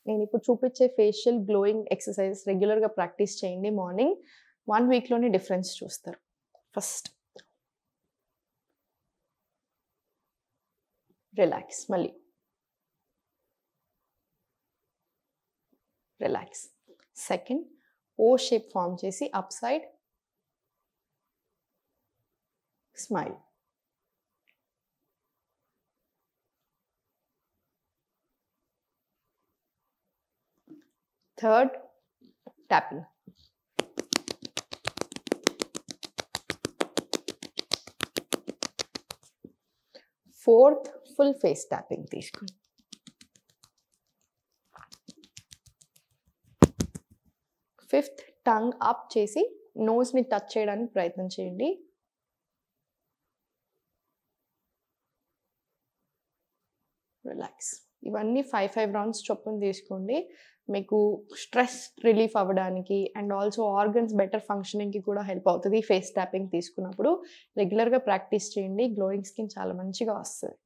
నేను ఇప్పుడు చూపించే ఫేషియల్ గ్లోయింగ్ ఎక్సర్సైజెస్ రెగ్యులర్‌గా ప్రాక్టీస్ చేయండి మార్నింగ్. 1 వీక్‌లోనే డిఫరెన్స్ చూస్తారు. First relax. మళ్ళీ రిలాక్స్. సెకండ్ ఓ షేప్ ఫార్మ్ చేసి up side smile. Third tapping. Fourth full face tapping తీసుకోండి. ఫిఫ్త్ టంగ్ అప్ చేసి నోస్‌ని టచ్ చేయడానికి ప్రయత్నం చేయండి. రిలాక్స్. ఇవన్నీ 5 రౌండ్స్ చొప్పున తీసుకోండి. మీకు స్ట్రెస్ రిలీఫ్ అవ్వడానికి అండ్ ఆల్సో ఆర్గన్స్ బెటర్ ఫంక్షనింగ్‌కి కూడా హెల్ప్ అవుతది ఫేస్ ట్యాపింగ్ తీసుకున్నప్పుడు. రెగ్యులర్‌గా ప్రాక్టీస్ చేయండి. గ్లోయింగ్ స్కిన్ చాలా మంచిగా వస్తది.